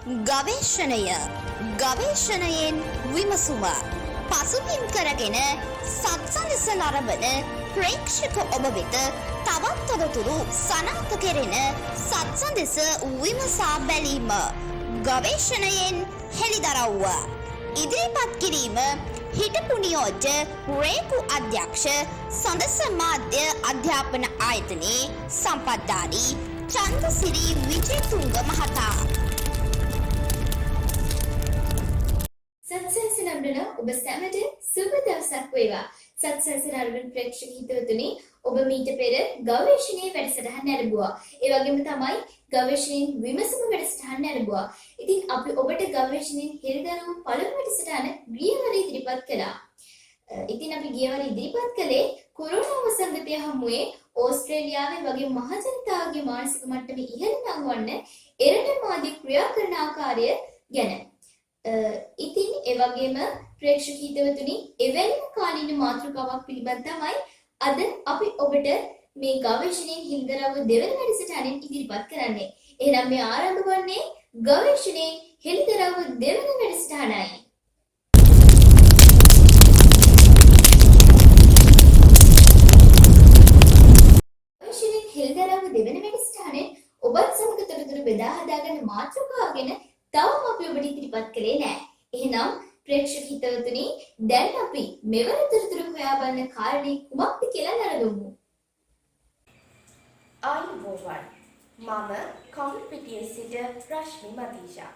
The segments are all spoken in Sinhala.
ගවේෂණය ගවේෂණයෙන් විමසුම පසුබිම් කරගෙන සත්සඳස නරඹන ප්‍රේක්ෂක ඔබ වෙත තවත් තොරතුරු සනාථ කෙරෙන සත්සඳස විමසා බැලීම ගවේෂණයෙන් හෙළිදරව්ව ඉදිරිපත් කිරීම හිටපු නියෝජ්‍ය රේකු අධ්‍යක්ෂ සඳස මාධ්‍ය අධ්‍යාපන ආයතනයේ සම්පත්ධාරී චන්දසිරි විජේතුංග මහතා. සත්සංස නම්රන ඔබ සැමට සුබ දවසක් වේවා. සත්සංස නම්රන ප්‍රේක්ෂක හිතවතුනි, ඔබ මීට පෙර ගවේෂණයේ වැඩසටහන නැරඹුවා. ඒ වගේම තමයි ගවේෂණයෙන් විමසුම වැඩසටහන නැරඹුවා. ඉතින් අපි ඔබට ගවේෂණයෙන් හෙළිදරව් පළමු වැඩසටහන ගියවර ඉදිරිපත් කළා. ඉතින් අපි ගියවර ඉදිරිපත් කළේ කොරෝනා වසංගතය හමුවේ ඕස්ට්‍රේලියාවේ වගේ මහ ජනතාවගේ මානසික මට්ටම ඉහළ නංවන්න එරට මාධ්‍ය ක්‍රියා කරන ආකාරය ගැන. ඉතින් ඒ වගේම ප්‍රේක්ෂක හිතවතුනි, එවැනිම කාලීන මාතෘකාවක් පිළිබඳ තමයි අද අපි ඔබට මේ ගවේෂණයෙන් හෙළිදරව් දෙවන වැඩසටහනින් ඉදිරිපත් කරන්නේ. එහෙනම් මේ ආරම්භ වන්නේ ගවේෂණයෙන් හෙළිදරව් දෙවන වැඩසටහනයි. ගවේෂණයෙන් හෙළිදරව් දෙවන වැඩසටහනේ ඔබත් සමග තොරතුරු බෙදා හදාගන්න මාතෘකාව ගැන තවම අපි ඔබට ඉදිරිපත් කළේ නැහැ. එහෙනම් ප්‍රේක්ෂක හිතවතුනි, දැන් අපි මෙවර තොරතුරු හොයා බලන කාරණේ කුමක්ද කියලා නරඹමු. ආයුබෝවන්. මම කවුරුපිටියේ සිට රශ්මි මතීෂා.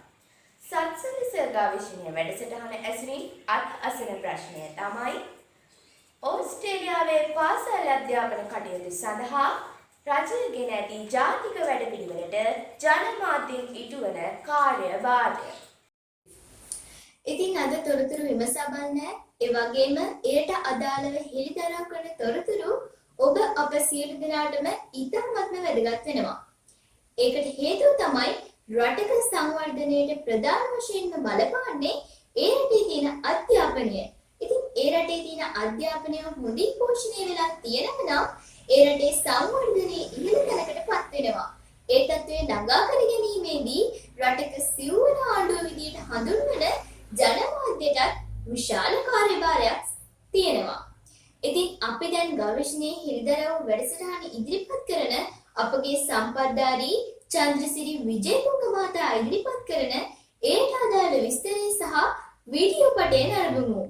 සත්සංස ගවේෂණීය වැඩසටහන ඇසුරින් අද අසන ප්‍රශ්නය තමයි ඕස්ට්‍රේලියාවේ පාසල් අධ්‍යාපන කටයුතු සඳහා රජය ගෙන ඇති ජාතික වැඩපිළිවෙලට ජනමාධ්‍යෙන් ඉටුවන කාර්යභාරය. ඉතින් අද තොරතුරු විමසා බලන්න, ඒ වගේම එයට අදාළව හෙළිදරව් කරන තොරතුරු ඔබ අප සියලු දෙනාටම ඉතාමත්ම වැදගත් වෙනවා. ඒකට හේතුව තමයි රටක සංවර්ධනයට ප්‍රධාන වශයෙන්ම බලපාන්නේ ඒ රටේ තියෙන අධ්‍යාපනය. ඉතින් ඒ රටේ තියෙන අධ්‍යාපනය හොඳින් පෝෂණය වෙලා තියෙනවා නම් ඒ රටේ සංවර්ධනයේ ඉහළ තැනකටපත් වෙනවා. ඒ තත්ත්වය ළඟා කර ගැනීමේදී රටක සිව්වන ආණ්ඩුව විදියට හඳුන්වන ජනමාධ්‍යයටත් විශාල කාර්යභාරයක් තියෙනවා. ඉතින් අපි දැන් ගවේෂණයේ හෙළිදරව් වැඩසටහන ඉදිරිපත් කරන අපගේ සම්පත්ධාරී චන්ද්‍රසිරි විජේතුංග මහතා ඉදිරිපත් කරන ඒට අදාළ විස්තරය සහ වීඩියෝ පටය නරඹමු.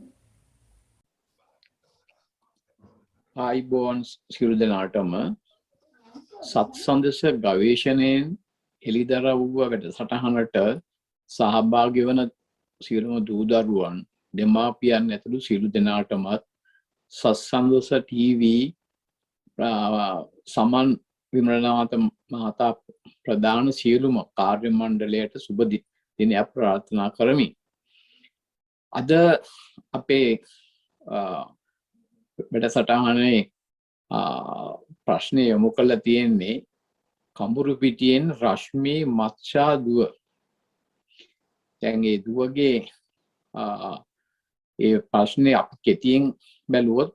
ආයිබෝන් සියලු දෙනාටම සත්සන්දස ගවේෂණයෙන් හෙළිදරව් වැඩසටහනට සහභාගී වන සියලුම දූ දරුවන්, දෙමාපියන් ඇතුළු සියලු දෙනාටමත් සත්සන්දස ටීවී සමන් විමලනාථ මහතා ප්‍රධාන සියලුම කාර්ය මණ්ඩලයට සුබ දිනයක් ප්‍රාර්ථනා කරමි. අද අපේ වැඩසටහනේ ප්‍රශ්නය යොමු කරලා තියෙන්නේ කඹුරුපිටියෙන් රශ්මි මත්ෂා දුව. දැන් ඒ දුවගේ ඒ ප්‍රශ්නේ අපි කෙටියෙන් බැලුවොත්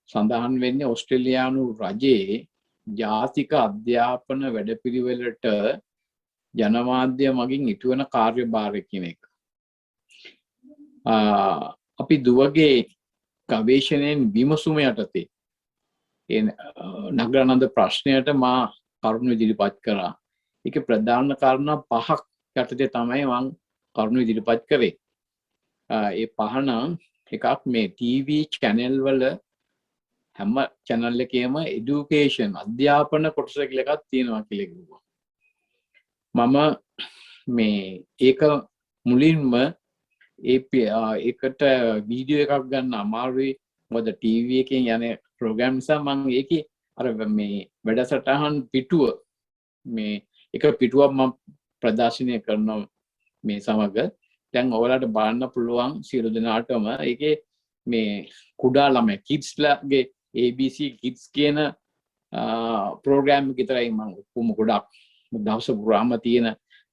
සඳහන් වෙන්නේ ඕස්ට්‍රේලියානු රජයේ ජාතික අධ්‍යාපන වැඩපිළිවෙලට ජනමාධ්‍ය මගින් ඉටුවන කාර්යභාරය කියන එක. අපි දුවගේ ගවේෂණයෙන් විමසුම යටතේ ඒ නගරානන්ද ප්‍රශ්නයට මා කරුණු ඉදිරිපත් කරා. ඒක ප්‍රධාන කාරණා 5ක් යටතේ තමයි මම කරුණු ඉදිරිපත් කරේ. ඒ පහ නම් එකක් මේ ටීවී channel වල හැම channel එකේම education අධ්‍යාපන කොටස කියලා එකක් තියෙනවා කියලා කිව්වා. මම මේ ඒක මුලින්ම ඒකට වීඩියෝ එකක් ගන්න අමාරුයි. මොකද ටීවී එකෙන් යන ප්‍රෝග්‍රෑම් නිසා මම ඒකේ අර මේ වැඩසටහන් පිටුව මේ එක පිටුවක් මම ප්‍රදර්ශනය කරනවා මේ සමග. දැන් ඔයාලට බලන්න පුළුවන් සියලු දෙනාටම ඒකේ මේ කුඩා ළමයි කිඩ්ස්ලාගේ ABC kids කියන ප්‍රෝග්‍රෑම් එක විතරයි මම කොහොම ගොඩක් දවස පුරාම තියෙන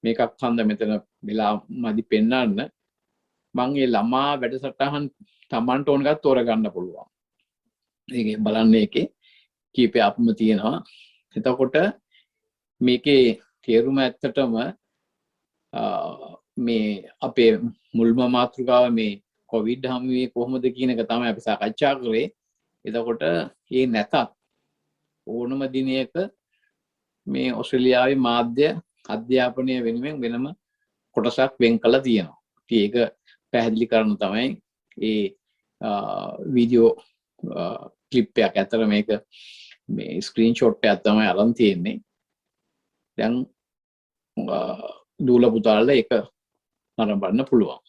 මේකක් හන්ද මෙතන වෙලා මදි පෙන්නන්න. මම ඒ ළමා වැඩසටහන් Tamanට ඕන එකක් තෝරගන්න පුළුවන්. ඒකේ බලන්න ඒකේ කීපයක්ම තියෙනවා. එතකොට මේකේ තේරුම ඇත්තටම මේ අපේ මුල්ම මාතෘකාව මේ කොවිඩ් හමුවේ කොහොමද කියන එක තමයි අපි සාකච්ඡා කරේ. එතකොට මේ නැතත් ඕනම දිනයක මේ ඕස්ට්‍රේලියාවේ මාධ්‍ය අධ්‍යාපනය වෙනුවෙන් වෙනම කොටසක් වෙන් කළා තියෙනවා. ඉතින් ඒක පැහැදිලි කරන තමයි ඒ වීඩියෝ ක්ලිප් එකක් අතර මේක මේ ස්ක්‍රීන්ෂොට් එකක් තමයි අරන් තියෙන්නේ. දැන් දූල පුතාලා ඒක නරඹන්න පුළුවන්.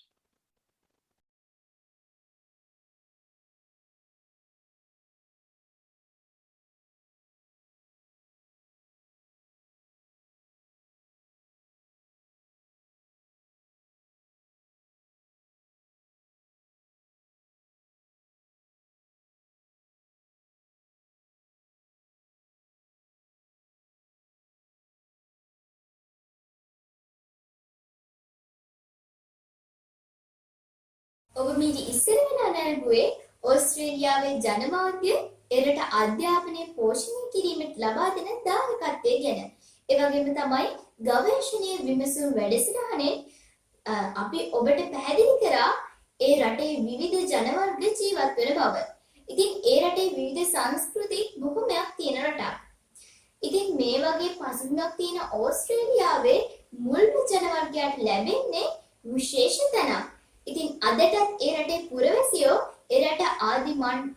ඔබ මීට ඉස්සර වෙන අනල්ගුවේ ඕස්ට්‍රේලියාවේ ජනමාධ්‍ය එරට අධ්‍යාපනය පෝෂණය කිරීමට ලබා දෙන දායකත්වය ගැන. ඒ වගේම තමයි ගවේෂණීය විමසුම් වැඩසටහනේ අපි ඔබට පැහැදිලි කරා ඒ රටේ විවිධ ජනවර්ග ජීවත් වෙන බව. ඉතින් ඒ රටේ විවිධ සංස්කෘති බොහොමයක් තියෙන රටක්. ඉතින් මේ වගේ පසුබිමක් තියෙන ඕස්ට්‍රේලියාවේ මුල්ම ජනවර්ගයාට ලැබෙන්නේ විශේෂ තැනක්. ඉතින් අදටත් ඒ රටේ පුරවැසියෝ ඒ රට ආදි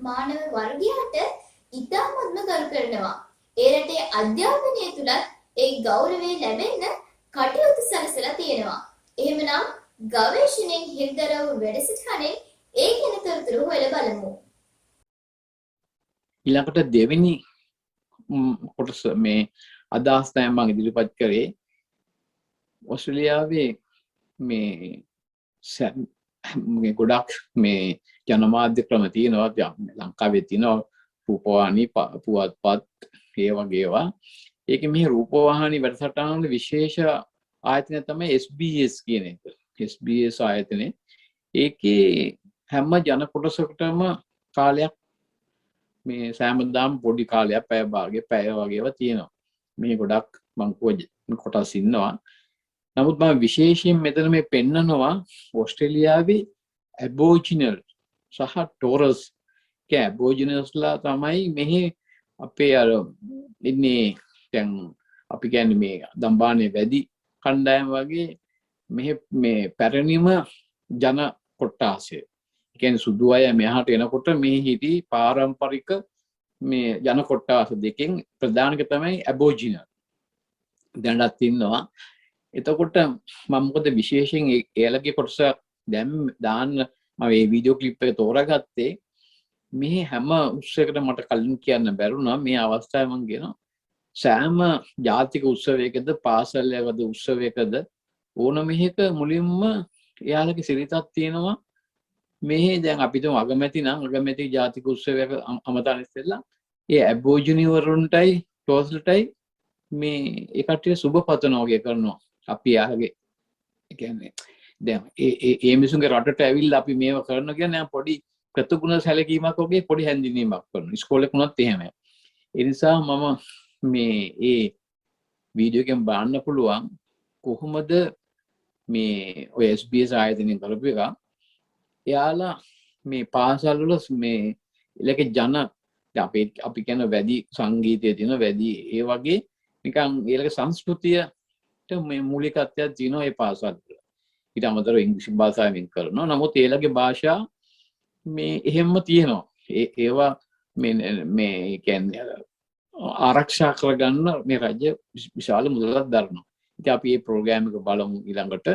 මානව වර්ගයාට ඉතාමත්ම ගරු කරනවා. ඒ රටේ අධ්‍යාපනය තුලත් ඒ ගෞරවය ලැබෙන්න කටයුතු සලසලා තියෙනවා. එහෙමනම් ගවේෂණයෙන් හිරිදරව් වැඩසටහනේ ඒ ගැන තොරතුරු හොයලා බලමු. ඊළඟට දෙවෙනි කොටස මේ අදහස් තමයි මම ඉදිරිපත් කරේ. ඕස්ට්‍රේලියාවේ මේ ගොඩක් මේ ජනමාධ්‍ය ක්‍රම තියෙනවා. ලංකාවේ තියෙනවා රූපවාහිනී පුවත්පත් ඒ වගේ ඒවා. ඒකේ මේ රූපවාහිනී වැඩසටහන වල විශේෂ ආයතනය තමයි SBS කියන එක. SBS ආයතනය. ඒකේ හැම ජන කොටසකටම කාලයක් මේ සෑමදාම පොඩි කාලයක් පැය භාගයක් පැය වගේව තියෙනවා. මේ ගොඩක් මං කොටස් ඉන්නවා. නමුත් මම විශේෂයෙන් මෙතන මේ පෙන්නනවා ඕස්ට්‍රේලියාවේ ඇබෝරිජිනල් සහ ටෝරස් ඇබෝරිජිනල්ස්ලා තමයි මෙහි අපේ අර ඉන්නේ. දැන් අපි කියන්නේ මේ දම්බානේ වැඩි කණ්ඩායම වගේ මෙහි මේ පැරණිම ජන කොට්ටාසය. ඒ කියන්නේ සුදු අය මෙහාට එනකොට මේ හිටි පාරම්පරික මේ ජන කොට්ටාස දෙකෙන් ප්‍රධානක තමයි ඇබෝරිජිනල්. දැනටත් ඉන්නවා. එතකොට මම මොකද විශේෂයෙන් එයාලගේ කොටස දාන්න මම මේ වීඩියෝ ක්ලිප් එක තෝරාගත්තේ. මේ හැම උත්සවයකට මට කලින් කියන්න බැරුණා. මේ අවස්ථාවේ මම කියනවා සෑම ජාතික උත්සවයකද පාසලයකද උත්සවයකද ඕනම එකක මුලින්ම එයාලගේ සිරිතක් තියෙනවා. මේ දැන් අපි තුන් අගමැති නම් අගමැති ජාතික උත්සවයක අමතන ඉස්සෙල්ලා ඒ ඇබෝරිජිනි වරුන්ටයි ටෝස්ලටයි මේ ඒ කට්ටිය සුබ පතනවා වගේ කරනවා. අපි යාගේ කියන්නේ දැන් ඒ මිනිසුන්ගේ රටට ඇවිල්ලා අපි මේව කරනවා කියන්නේ පොඩි ප්‍රතිගුණ සැලකීමක් වගේ පොඩි හැඳින්වීමක් කරනවා. ඉස්කෝලේ වුණත් එහෙමයි. ඒ නිසා මම මේ ඒ වීඩියෝ එකෙන් බලන්න පුළුවන් කොහොමද මේ ඔය SBS ආයතනයෙන් කරපු එක. එයාලා මේ පාසල් වල මේ ඉලක්ක ජන අපි කියන වැඩි සංගීතය තියෙන වැඩි ඒ වගේ නිකන් ඊළඟ සංස්කෘතියට මේ මූලිකත්වයක් තියෙනවා ඒ පාසල් වල. ඊට අමතරව ඉංග්‍රීසි භාෂාවෙන් කරනවා. නමුත් ඒලගේ භාෂා මේ එහෙම්ම තියෙනවා. ඒවා මේ කියන්නේ ආරක්ෂා කරගන්න මේ රජය විශාල මුදලක් දරනවා. ඉතින් අපි මේ ප්‍රෝග්‍රෑම් එක බලමු ඊළඟට.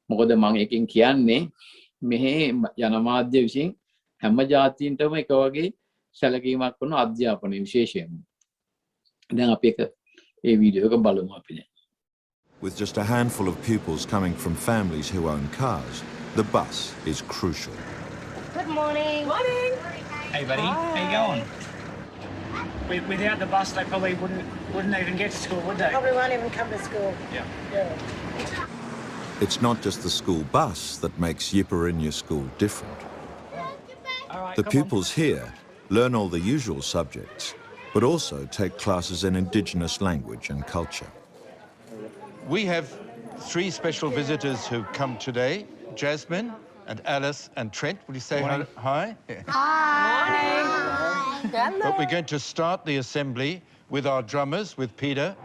මොකද මම එකෙන් කියන්නේ මෙහි ජනමාධ්‍ය විසින් හැම ජාතීන්ටම එක වගේ සැලකීමක් කරන අධ්‍යාපනය විශේෂයෙන්ම. දැන් අපි ඒ වීඩියෝ එක බලමු අපි දැන්. With just a handful of pupils coming from families who own cars, the bus is crucial. Good morning. Morning. Hey buddy, Hi. how you going? Without the bus, they probably wouldn't even get to school, would they? Probably won't even come to school. Yeah. It's not just the school bus that makes Yipperinya School different. All right. The come pupils here learn all the usual subjects, but also take classes in Indigenous language and culture. We have three special visitors who've come today, Jasmine and Alice and Trent. Will you say hi? Hi. But we're going to start the assembly with our drummers, with Peter.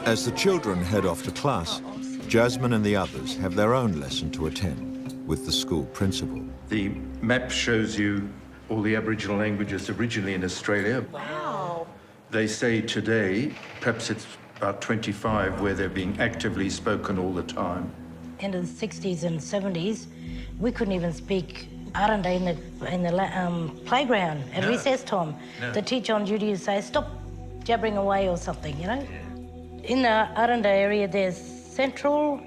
As the children head off to class, Jasmine and the others have their own lesson to attend with the school principal. The map shows you all the Aboriginal languages originally in Australia. Wow. They say today, perhaps it's about 25 where they're being actively spoken all the time. In the 60s and 70s, we couldn't even speak Aranda in the playground at recess time. No. The teacher on duty would say, stop jabbering away or something, you know. In the Aranda area, there's central,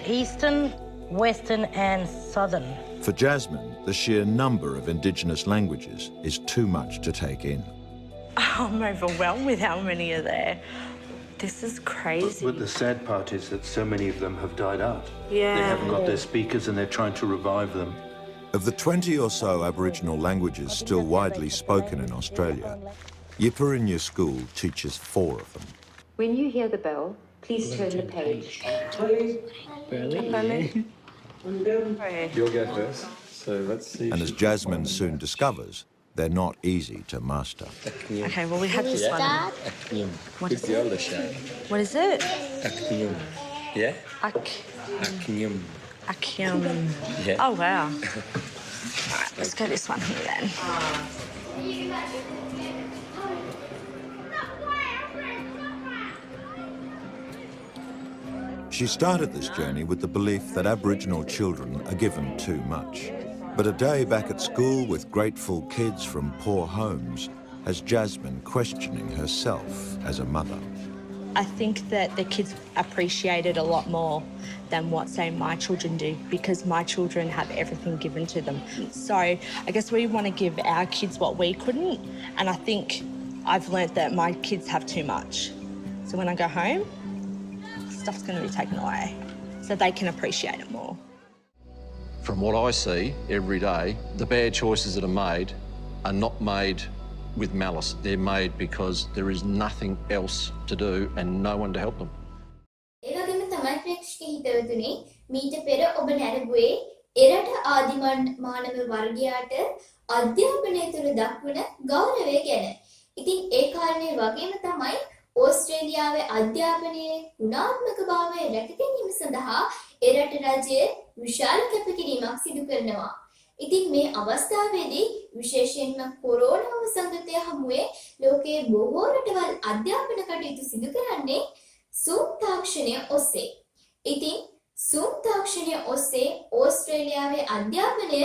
eastern, western and southern. For Jasmine, the sheer number of Indigenous languages is too much to take in. I'm overwhelmed with how many are there. This is crazy. But the sad part is that so many of them have died out. Yeah. They haven't got their speakers and they're trying to revive them. Of the 20 or so Aboriginal languages still widely spoken in Australia, Yiparinja School teaches 4 of them. When you hear the bell, please turn the page. You'll go first, so let's see. And as Jasmine soon discovers, they're not easy to master. Okay, well, we have this one. What is the older show. What is it? Aknyum. Yeah? Aknyum. Akyum. Yeah. Oh, wow. All right, let's go this one here then. She started this journey with the belief that Aboriginal children are given too much. But a day back at school with grateful kids from poor homes has Jasmine questioning herself as a mother. I think that the kids appreciate it a lot more than what, say, my children do, because my children have everything given to them. So I guess we want to give our kids what we couldn't, and I think I've learnt that my kids have too much. So when I go home, stuff's going to be taken away so they can appreciate it more. From what I see every day, the bad choices that are made are not made with malice. They're made because there is nothing else to do and no one to help them. ඒ වගේම තමයි ප්‍රේක්ෂක හිතවතුනි මීට පෙර ඔබ නැරඹුවේ එරට ආදිමානව වර්ගයාට අධ්‍යාපනය තුළ දක්වන ගෞරවය ගැන. ඉතින් ඒ කාරණේ වගේම තමයි ඕස්ට්‍රේලියාවේ අධ්‍යාපනයේ ගුණාත්මකභාවය රැකගැනීම සඳහා එරට රජය විශාල කැපකිරීමක් සිදු කරනවා. ඉතින් මේ අවස්ථාවේදී විශේෂයෙන්ම කොරෝනා වසංගතය හමුවේ ලෝකයේ බොහෝ රටවල් අධ්‍යාපන කටයුතු සිදු කරන්නේ Zoom තාක්ෂණය ඔස්සේ. ඉතින් Zoom තාක්ෂණය ඔස්සේ ඕස්ට්‍රේලියාවේ අධ්‍යාපනය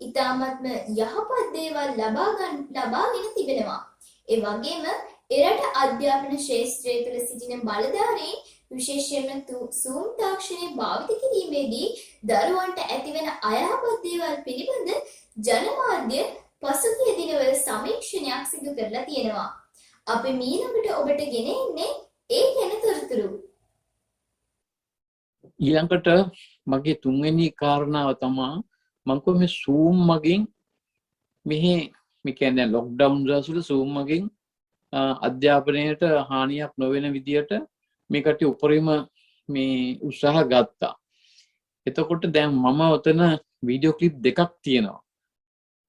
ඉතාමත්ම යහපත් දේවල් ලබාගෙන තිබෙනවා. ඒ වගේම එරට අධ්‍යාපන ශාස්ත්‍රය තුළ සිටින බලධාරීන් විශේෂයෙන්ම Zoom තාක්ෂණය භාවිත කිරීමේදී දරුවන්ට ඇතිවන අයහපත් දේවල් පිළිබඳ ජනමාධ්‍ය පසුගිය දිනවල සමීක්ෂණයක් සිදු කරලා තියෙනවා. අපි මීළඟට ඔබට ගෙන එන්නේ ඒ ගැන තොරතුරු. ඊළඟට මගේ තුන්වෙනි කාරණාව තමයි මම කොහොම Zoom මගින් මෙහි මේ කියන්නේ ලොක්ඩවුන් දවස්වල Zoom මගින් අධ්‍යාපනයට හානියක් නොවන විදියට මේකට උපරිම මේ උත්සාහ ගත්තා. එතකොට දැන් මම ඔතන වීඩියෝ ක්ලිප් දෙකක් තියෙනවා.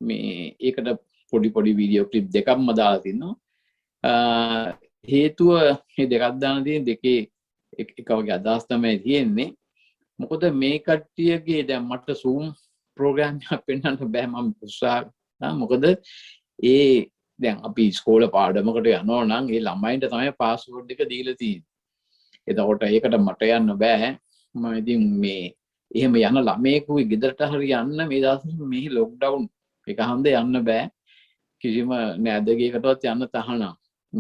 මේ ඒකට පොඩි වීඩියෝ ක්ලිප් දෙකක්ම දාලා තිනවා. හේතුව මේ දෙකක් දාන තියෙන දෙකේ එක වගේ අදහස් තමයි තියෙන්නේ. මොකද මේ කට්ටියගේ දැන් මට Zoom ප්‍රෝග්‍රෑම් එකක් පෙන්වන්න බෑ මම උත්සාහ කරා. මොකද ඒ දැන් අපි ඉස්කෝලේ පාඩමකට යනවා නම් ඒ ළමයින්ට තමයි පාස්වර්ඩ් එක දීලා තියෙන්නේ. එතකොට ඒකට මට යන්න බෑ. මම ඉතින් මේ එහෙම යන ළමයෙකුයි ගෙදරට හරි යන්න මේ දවස්වල මේ ලොක්ඩවුන් එක හන්ද යන්න බෑ. කිසිම නෑදගේකටවත් යන්න තහනම්.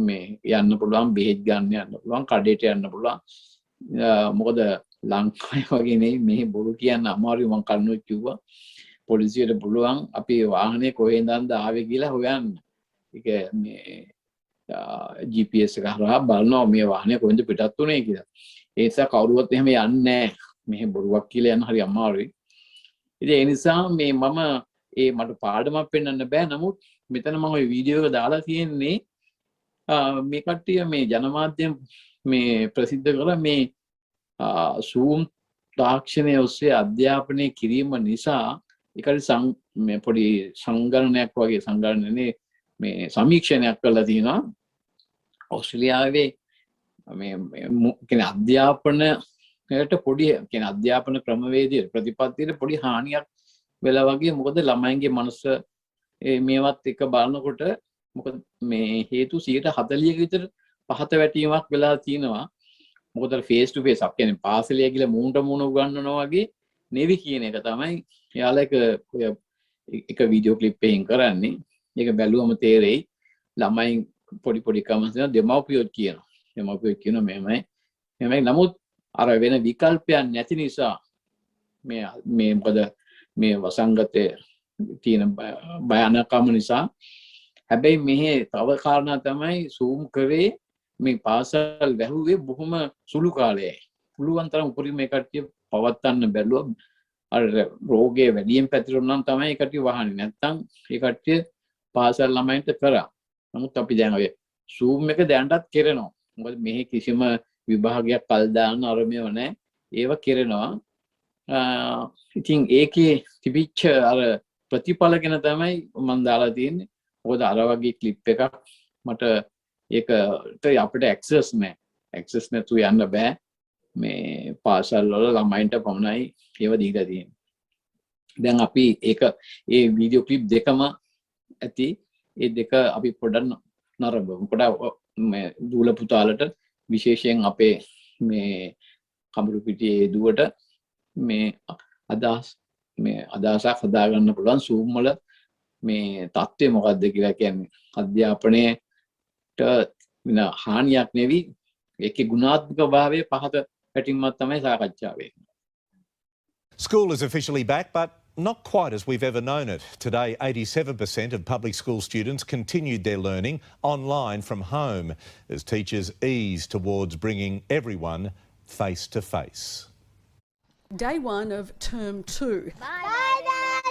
මේ යන්න පුළුවන් බෙහෙත් ගන්න යන්න පුළුවන් කඩේට යන්න පුළුවන්. මොකද ලංකාවේ වගේ නෙවෙයි මේ බොරු කියන්න අමාරුයි මම කන්නොත් කිව්වා. පොලිසියට පුළුවන් අපේ වාහනේ කොහෙන්ද ආවේ කියලා හොයන්න. ඒක මේ GPS එක හරහා බලනවා මේ වාහනේ කොහෙන්ද පිටත් වුනේ කියලා. ඒ නිසා කවුරුවත් එහෙම යන්නේ නැහැ. මෙහෙ බොරුවක් කියලා යන හරි අමාරුයි. ඉතින් ඒ නිසා මේ මම මට පාඩමක් පෙන්වන්න බෑ. නමුත් මෙතන මම ওই වීඩියෝ එක දාලා තියෙන්නේ මේ කට්ටිය මේ ජනමාධ්‍යයෙන් මේ ප්‍රසිද්ධ කළ මේ Zoom තාක්ෂණය ඔස්සේ අධ්‍යාපනය කිරීම නිසා ඒකට මේ පොඩි සංගණනයක් වගේ සංගණනනේ මේ සමීක්ෂණයක් කරලා තියෙනවා. ඕස්ට්‍රේලියාවේ මේ කියන අධ්‍යාපනයට පොඩි කියන අධ්‍යාපන ක්‍රමවේදයේ ප්‍රතිපත්තියට පොඩි හානියක් වෙලා වගේ. මොකද ළමයින්ගේ මනස මේවත් එක බලනකොට මොකද මේ හේතු 140ක විතර පහත වැටීමක් වෙලා තියෙනවා. මොකද ෆේස් ටු ෆේස් කියන්නේ පාසලේ ගිහලා මූණට මූණ උගන්වනවා වගේ නෙවි කියන එක තමයි එයාලා එක වීඩියෝ ක්ලිප් එකකින් කරන්නේ. ඒක බැලුවම තේරෙයි ළමයි පොඩි පොඩි කමෙන්ට්ස් දෙනවා දෙමව්පියෝ කියනවා මෙහෙමයි. නමුත් අර වෙන විකල්පයක් නැති නිසා මේ මොකද මේ වසංගතයේ තියෙන භයානකම නිසා. හැබැයි මෙහි තව කාරණා තමයි Zoom කරේ මේ පාසල් වැහුවේ බොහොම සුළු කාලයයි. පුළුවන් තරම් උපරිම මේ කට්ටිය පවත්වන්න බැලුවා. අර රෝගයේ වැඩියෙන් පැතිරුණා නම් තමයි ඒ කට්ටිය වහන්නේ. නැත්තම් ඒ කට්ටිය පාසල් ළමයින්ට කරා. නමුත් අපි දැන් ඔය Zoom එක දැනටත් කරනවා. මොකද මෙහි කිසිම විභාගයක් කල් දාන්න අරමුණක් නැහැ. ඒව කරනවා. ඉතින් ඒකේ තිබිච්ච අර ප්‍රතිඵල ගැන තමයි මම දාලා තියෙන්නේ. මොකද අර වගේ ක්ලිප් එකක් මට ඒකට අපිට ඇක්සස් නැහැ. ඇක්සස් නැතුව යන්න බෑ. මේ පාසල් වල ළමයින්ට පමණයි ඒව දීලා තියෙන්නේ. දැන් අපි ඒ වීඩියෝ ක්ලිප් දෙකම ඇති. ඒ දෙක අපි පොඩ්ඩක් නරඹමු. මේ දූල පුතාලට විශේෂයෙන් අපේ මේ කඹුරු පිටියේ දුවට මේ අදහසක් හදාගන්න පුළුවන් Zoom වල මේ தත්ත්වය මොකක්ද කියලා. කියන්නේ අධ්‍යාපනයට වෙන හානියක් නෙවෙයි, ඒකේ ගුණාත්මක භාවය පහත පැටින්මත් තමයි සාකච්ඡා වෙන්නේ. School is officially back, but not quite as we've ever known it. Today, 87% of public school students continued their learning online from home as teachers ease towards bringing everyone face to face. Day one of term 2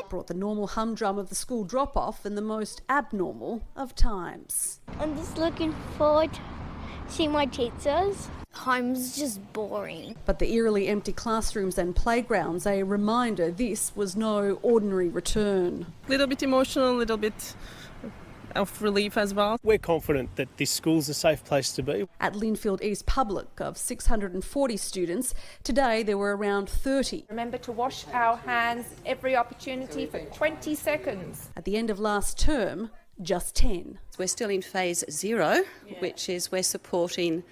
brought the normal humdrum of the school drop-off and the most abnormal of times. I'm just looking forward to seeing my teachers. Home's just boring. But the eerily empty classrooms and playgrounds a reminder this was no ordinary return. A little bit emotional, a little bit of relief as well. We're confident that this school's a safe place to be. At Linfield East Public, of 640 students, today there were around 30. Remember to wash our hands every opportunity for 20 seconds. At the end of last term, just 10. We're still in phase 0, which is we're supporting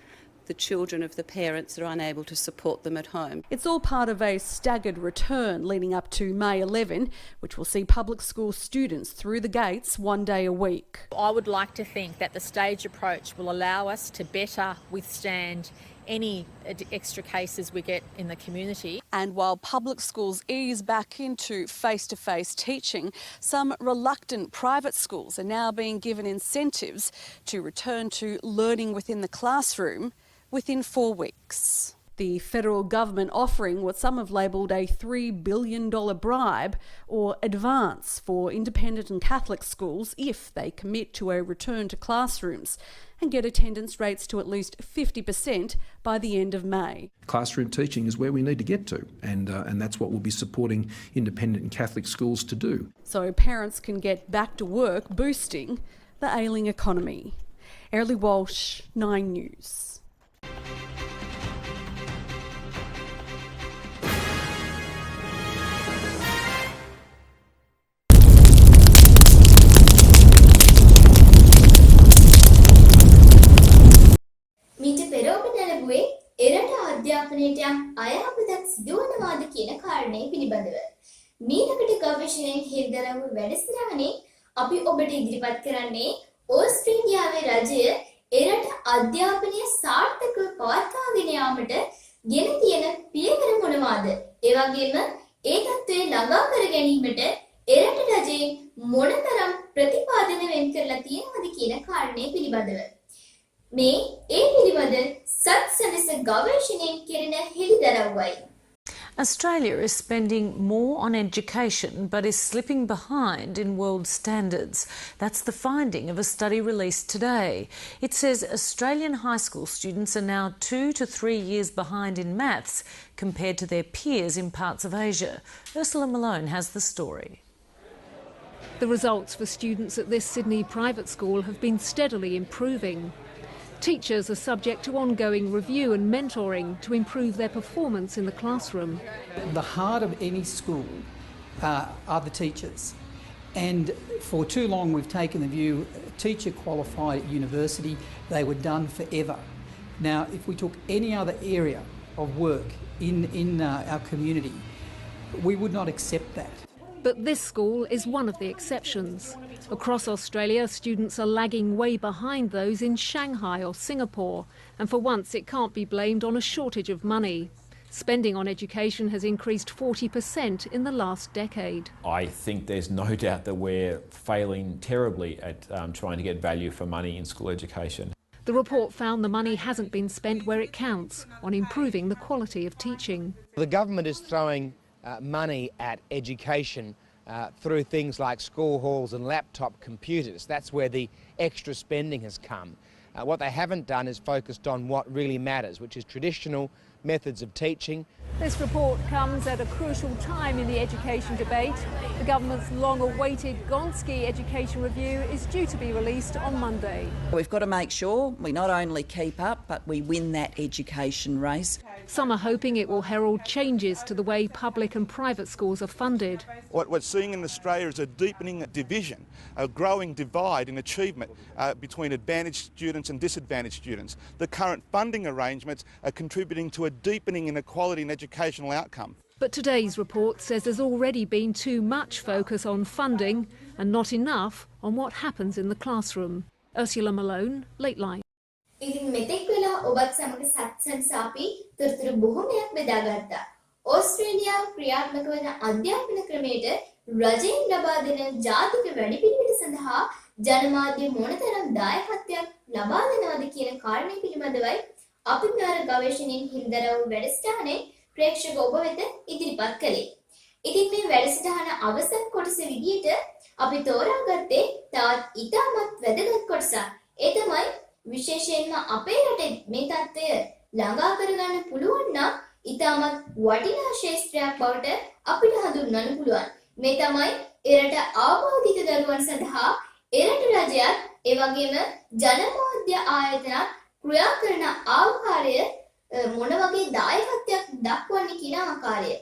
the children of the parents that are unable to support them at home. It's all part of a staggered return leading up to May 11, which will see public school students through the gates one day a week. I would like to think that the stage approach will allow us to better withstand any extra cases we get in the community. And while public schools ease back into face-to-face teaching, some reluctant private schools are now being given incentives to return to learning within the classroom within 4 weeks. The federal government offering what some have labelled a $3 billion bribe or advance for independent and Catholic schools if they commit to a return to classrooms and get attendance rates to at least 50% by the end of May. Classroom teaching is where we need to get to, and that's what we'll be supporting independent and Catholic schools to do. So parents can get back to work, boosting the ailing economy. Early Walsh, 9 News. මීට පෙර ඔබ දැනුවේ එරට අධ්‍යාපනයට යම් අයහපතක් සිදුවනවාද කියන කාරණය පිළිබඳව. මීළඟට ගවේෂණයෙන් හිරිදරවු වැඩසටහනේ අපි ඔබට ඉදිරිපත් කරන්නේ ඕස්ට්‍රේලියාවේ රජය එරට අධ්‍යාපනය සාර්ථකව පවත්වාගෙන යාමට ගෙන තියෙන පියවර මොනවාද? ඒ වගේම ඒ තත්ත්වය ළඟා කර ගැනීමට එරට රජයෙන් මොනතරම් ප්‍රතිපාදන වෙන් කරලා තියෙනවද කියන කාරණය පිළිබඳව. මේ ඒ පිළිබඳ සත්සනස ගවේෂණයෙන් කෙරෙන හෙළිදරව්වයි. Australia is spending more on education but is slipping behind in world standards. That's the finding of a study released today. It says Australian high school students are now 2 to 3 years behind in maths compared to their peers in parts of Asia. Ursula Malone has the story. The results for students at this Sydney private school have been steadily improving. Teachers are subject to ongoing review and mentoring to improve their performance in the classroom. The heart of any school are the teachers. And for too long we've taken the view, a teacher qualified at university, they were done forever. Now, if we took any other area of work in our community, we would not accept that. But this school is one of the exceptions. Across Australia, students are lagging way behind those in Shanghai or Singapore, and for once it can't be blamed on a shortage of money. Spending on education has increased 40% in the last decade. I think there's no doubt that we're failing terribly at trying to get value for money in school education. The report found the money hasn't been spent where it counts, on improving the quality of teaching. The government is throwing money at education through things like school halls and laptop computers. That's where the extra spending has come. What they haven't done is focused on what really matters, which is traditional methods of teaching. This report comes at a crucial time in the education debate. The government's long-awaited Gonski Education Review is due to be released on Monday. We've got to make sure we not only keep up, but we win that education race. Some are hoping it will herald changes to the way public and private schools are funded. What we're seeing in Australia is a deepening division, a growing divide in achievement between advantaged students and disadvantaged students. The current funding arrangements are contributing to a deepening inequality in educational outcome. But today's report says there's already been too much focus on funding and not enough on what happens in the classroom. Ursula Malone, Late Line. ඉතින් මෙතෙක් වෙලා ඔබත් සමග සත්සන්ස අපි තොරතුරු බොහොමයක් බෙදාගත්තා. ඕස්ට්‍රේලියාව ක්‍රියාත්මක වන අධ්‍යාපන ක්‍රමයට රජයෙන් ලබා දෙන ජාතික වැඩපිළිවෙල සඳහා ජනමාධ්‍ය මොනතරම් දායකත්වයක් ලබා දෙනවද කියන කාරණය පිළිබඳවයි අපි මෙවර ගවේෂණයෙන් හිඳරව වැඩසටහනේ ප්‍රේක්ෂක ඔබ වෙත ඉදිරිපත් කළේ. ඉතින් මේ වැඩසටහන අවසන් කොටස විදියට අපි තෝරාගත්තේ තවත් ඉතාමත් වැදගත් කොටසක්. ඒ තමයි විශේෂයෙන්ම අපේ රටේ මේ තත්ත්වය ළඟා කරගන්න පුළුවන් නම් ඉතාමත් වටිනා ශාස්ත්‍රයක් බවට අපිට හඳුන්වන්න පුළුවන්. මේ තමයි එරට ආබාධිත දරුවන් සඳහා එරට රජයත් ඒ වගේම ජනමාධ්‍ය ආයතනත් ක්‍රියා කරන ආකාරය මොන වගේ දායකත්වයක් දක්වන්නේ කියන ආකාරය.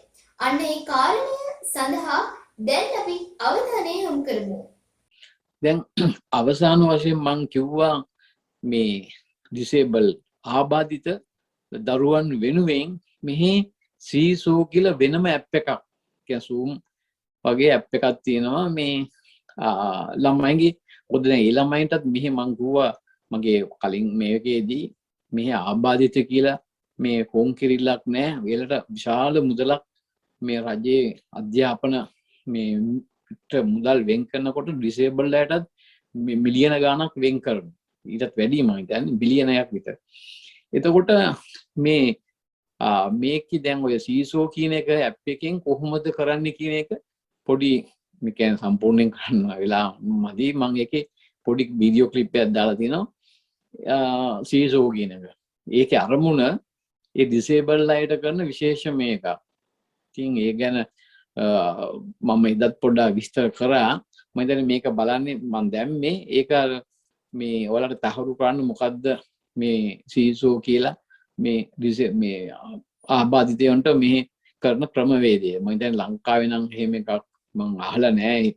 අන්න ඒ කාරණය සඳහා දැන් අපි අවධානය යොමු කරමු. දැන් අවසාන වශයෙන් මම කිව්වා මේ ඩිසේබල් ආබාධිත දරුවන් වෙනුවෙන් මෙහි සීසෝ කියලා වෙනම ඇප් එකක් කියන Zoom වගේ ඇප් එකක් තියෙනවා මේ ළමයින්ගේ මොකද දැන් ඒ ළමයින්ටත් මෙහි මම කිව්වා මගේ කලින් මේකේදී මෙහි ආබාධිත කියලා මේ ෆෝන් කිරිල්ලක් නැහැ. ඒලට විශාල මුදලක් මේ රජයේ අධ්‍යාපන මේ මුදල් වෙන් කරනකොට ඩිසේබල් අයටත් මිලියන ගාණක් වෙන් කරනවා. ඊටත් වැඩි මම හිතන්නේ බිලියනයක් විතර. එතකොට මේ මේකේ දැන් ඔය සීසෝ කියන එක ඇප් එකෙන් කොහොමද කරන්නේ කියන එක පොඩි මේ කියන්නේ සම්පූර්ණයෙන් කරන්න වෙලා මදි. මම ඒකේ පොඩි වීඩියෝ ක්ලිප් එකක් දාලා තිනවා සීසෝ කියන එක. ඒකේ අරමුණ ඒ ඩිසේබල් අයට කරන විශේෂ මේකක්. ඉතින් ඒ ගැන මම ඉදත් පොඩ්ඩක් විස්තර කරා. මම හිතන්නේ මේක බලන්නේ මම දැම්මේ ඒක මේ ඔයාලට තහවුරු කරන්න මොකද්ද මේ සීසෝ කියලා මේ ආබාධිතයන්ට මේ කරන ක්‍රමවේදය. මම හිතන්නේ ලංකාවේ නම් එහෙම එකක් මම අහලා නැහැ.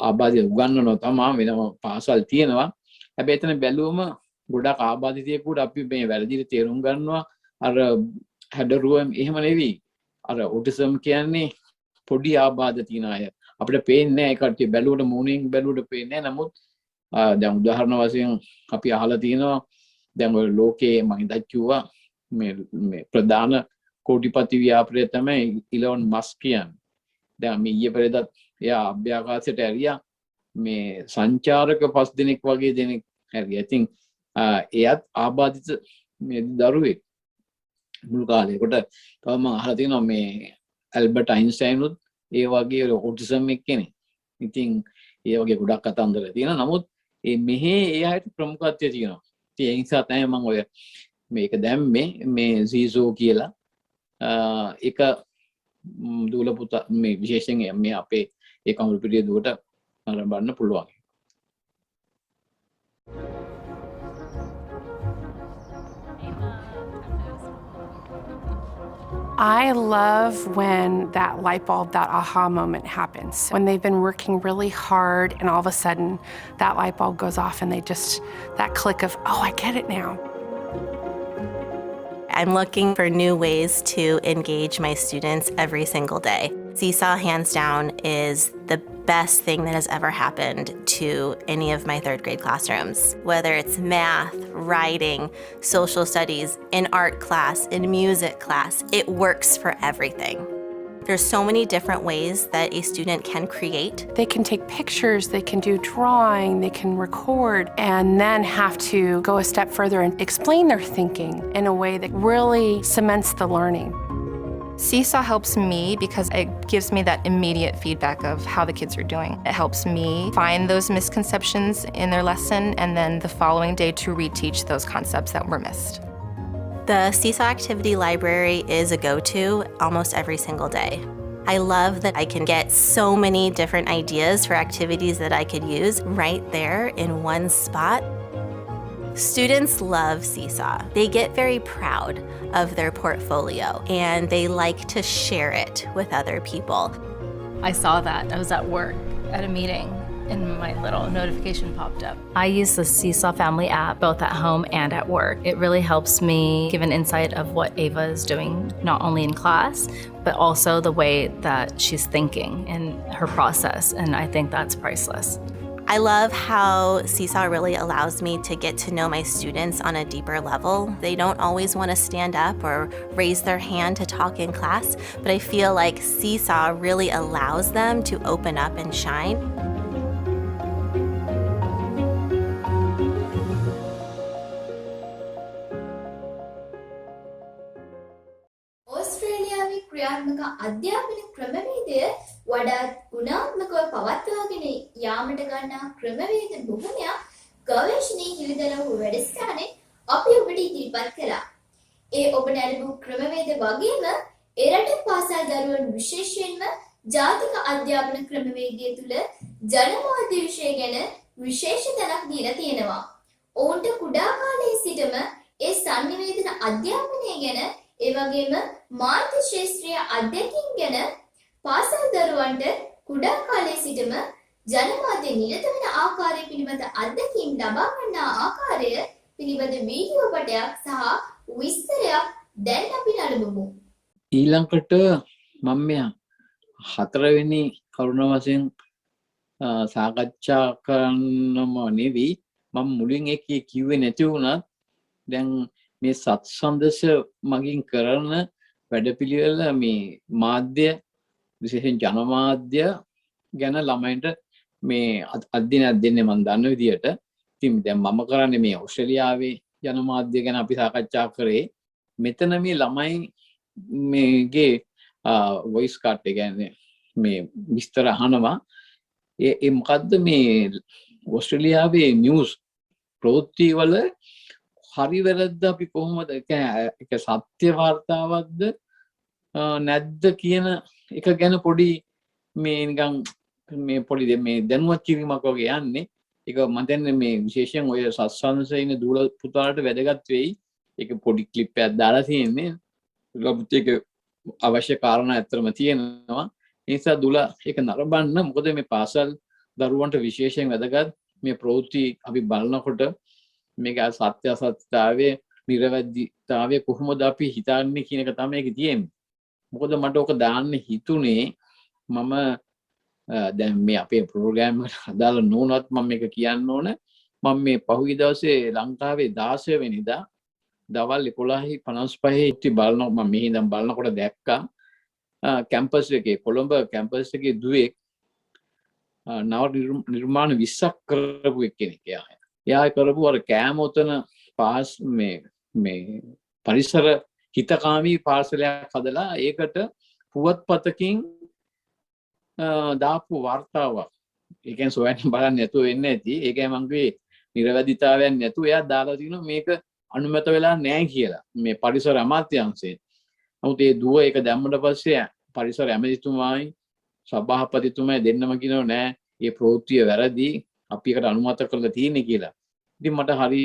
ආබාධිත උගන්වනවා තමයි වෙනම පාසල් තියෙනවා. හැබැයි එතන බැලුවම ගොඩක් ආබාධිතයෙකුට අපි මේ වැරදිට තේරුම් ගන්නවා අර හැඩරුවම් එහෙම නෙවෙයි. අර ඔටිසම් කියන්නේ පොඩි ආබාධ තියෙන අය. අපිට පේන්නේ නැහැ ඒ කට්ටිය බැලුවට මූණෙන් බැලුවට පේන්නේ නැහැ. නමුත් දැන් උදාහරණ වශයෙන් අපි අහලා තියෙනවා දැන් ඔය ලෝකයේ මම හිතක් කිව්වා මේ ප්‍රධාන කෝටිපති ව්‍යාපාරය තමයි ඉලොන් මස්ක් කියන්නේ. දැන් මේ ඊයේ පෙරේදත් එයා අභ්‍යාකාශයට ඇරියා මේ සංචාරක 5 දෙනෙක් වගේ දෙනෙක් ඇරියා. ඉතින් එයත් ආබාධිත මේ දරුවෙක් මුල් කාලේකට තව මම අහලා තියෙනවා මේ ඇල්බර්ට් අයින්ස්ටයින් උත් ඒ වගේ ඔටිසම් එක්කෙනෙක්. ඉතින් ඒ වගේ ගොඩක් කතන්දර තියෙනවා. නමුත් මෙහි ඒ අයට ප්‍රමුඛත්වය තියෙනවා. ඉතින් ඒ නිසා තමයි මම ඔය මේක දැම්මේ මේ සීසෝ කියලා එක දූල පුතා මේ විශේෂයෙන් මේ අපේ ඒ කමුළු පිටියේ දුවට ආරම්භන්න පුළුවන්. I love when that light bulb, that aha moment happens. When they've been working really hard and all of a sudden that light bulb goes off and they just, that click of, oh, I get it now. I'm looking for new ways to engage my students every single day. Seesaw, hands down, is the best thing that has ever happened to any of my third grade classrooms. Whether it's math, writing, social studies, in art class, in music class, it works for everything. There's so many different ways that a student can create. They can take pictures, they can do drawing, they can record, and then have to go a step further and explain their thinking in a way that really cements the learning. Seesaw helps me because it gives me that immediate feedback of how the kids are doing. It helps me find those misconceptions in their lesson and then the following day to reteach those concepts that were missed. The Seesaw Activity Library is a go-to almost every single day. I love that I can get so many different ideas for activities that I could use right there in one spot. Students love Seesaw. They get very proud of their portfolio and they like to share it with other people. I saw that. I was at work at a meeting and my little notification popped up. I use the Seesaw Family app both at home and at work. It really helps me give an insight of what Ava is doing, not only in class, but also the way that she's thinking and her process, and I think that's priceless. I love how Seesaw really allows me to get to know my students on a deeper level. They don't always want to stand up or raise their hand to talk in class, but I feel like Seesaw really allows them to open up and shine. ඕස්ට්‍රේලියාවේ ක්‍රියාත්මක අධ්‍යාපන ක්‍රමවේදය වඩාත් ගුණාත්මකව පවත්වාගෙන යාමට ගන්නා ක්‍රමවේද බොහොමයක් ගවේෂණී හිලිදරව් වැඩසටහනේ අපි ඔබට ඉදිරිපත් කළා. ඒ ඔබ නැරඹු ක්‍රමවේද වගේම එරට පාසල් දරුවන් විශේෂයෙන්ම ජාතික අධ්‍යාපන ක්‍රමවේදය තුළ ජනමාධ්‍ය විෂය ගැන විශේෂ තැනක් දීලා තියෙනවා. ඔවුන්ට කුඩා කාලයේ සිටම ඒ සංනිවේදන අධ්‍යාපනය ගැන ඒ වගේම මාධ්‍ය ශාස්ත්‍රීය අධ්‍යයනයන් ගැන පාසල් දරුවන්ට කුඩා කාලයේ සිටම ජනමාධ්‍ය නිරත වන ආකාරය පිළිබඳ අත්දැකීම් ලබා ගන්නා ආකාරය පිළිබඳ වීඩියෝ පටයක් සහ විස්තරයක් දැන් අපි නරඹමු. ඊළඟට මම මේ හතරවෙනි කරුණ වශයෙන් සාකච්ඡා කරන්නම නෙවෙයි මම මුලින් එකේ කිව්වේ නැති වුණත් දැන් මේ සත්සන්දස මගින් කරන වැඩපිළිවෙල මේ මාධ්‍ය විශේෂයෙන් ජනමාධ්‍ය ගැන ළමයින්ට මේ අධ්‍යයනයක් දෙන්නේ මම දන්න විදියට. ඉතින් දැන් මම කරන්නේ මේ ඕස්ට්‍රේලියාවේ ජනමාධ්‍ය ගැන අපි සාකච්ඡා කරේ. මෙතන මේ ළමයි මේගේ වොයිස් කාට් එක කියන්නේ මේ විස්තර අහනවා. ඒ මොකද්ද මේ ඕස්ට්‍රේලියාවේ නිවුස් ප්‍රවෘත්ති වල හරි වැරද්ද අපි කොහොමද ඒක සත්‍ය වාර්තාවක්ද නැද්ද කියන එක ගැන පොඩි මේ නිකන් මේ පොඩි මේ දැනුවත් කිරීමක් වගේ යන්නේ. ඒක මම දැන් මේ විශේෂයෙන් ඔය සත්සන්සේ ඉන්න දූල පුතාලට වැදගත් වෙයි. ඒක පොඩි ක්ලිප් එකක් දාලා තියෙන්නේ. ඒක අවශ්‍ය කාරණා ඇත්තටම තියෙනවා. ඒ නිසා දූල ඒක නරඹන්න. මොකද මේ පාසල් දරුවන්ට විශේෂයෙන් වැදගත් මේ ප්‍රවෘත්ති අපි බලනකොට මේක සත්‍ය අසත්‍යතාවයේ නිර්වැද්‍යතාවයේ කොහොමද අපි හිතන්නේ කියන එක තමයි ඒක තියෙන්නේ. මොකද මට ඔක දාන්න හිතුනේ මම දැන් මේ අපේ ප්‍රෝග්‍රෑම් එකට අදාළ නොවුනත් මම මේක කියන්න ඕන. මම මේ පහුගිය දවසේ ලංකාවේ 16 වෙනිදා දවල් 11:55 බලනවා. මම මෙහි ඉඳන් බලනකොට දැක්කා කැම්පස් එකේ කොළඹ කැම්පස් එකේ දුවේ නව නිර්මාණ 20ක් කරපු එක්කෙනෙක් එයා. එයා කරපු අර කෑමොතන පාස් මේ පරිසර හිතකාමී පාර්සලයක් හදලා ඒකට පුවත්පතකින් දාපු වර්තාවක්. ඒ කියන්නේ සොයන්න බලන්න නැතුව වෙන්නේ නැති. ඒකයි මම කිව්වේ නිර්වැදිතාවයක් නැතුව එයා දාලා තිනවා මේක අනුමත වෙලා නැහැ කියලා. මේ පරිසර අමාත්‍යාංශයෙන්. නමුත් ඒ දුව ඒක දැම්මට පස්සේ පරිසර ඇමතිතුමායි සභාපතිතුමායි දෙන්නම කියනවා නෑ මේ ප්‍රවෘත්තිය වැරදි. අපි ඒකට අනුමත කරලා තියෙන්නේ කියලා. ඉතින් මට හරි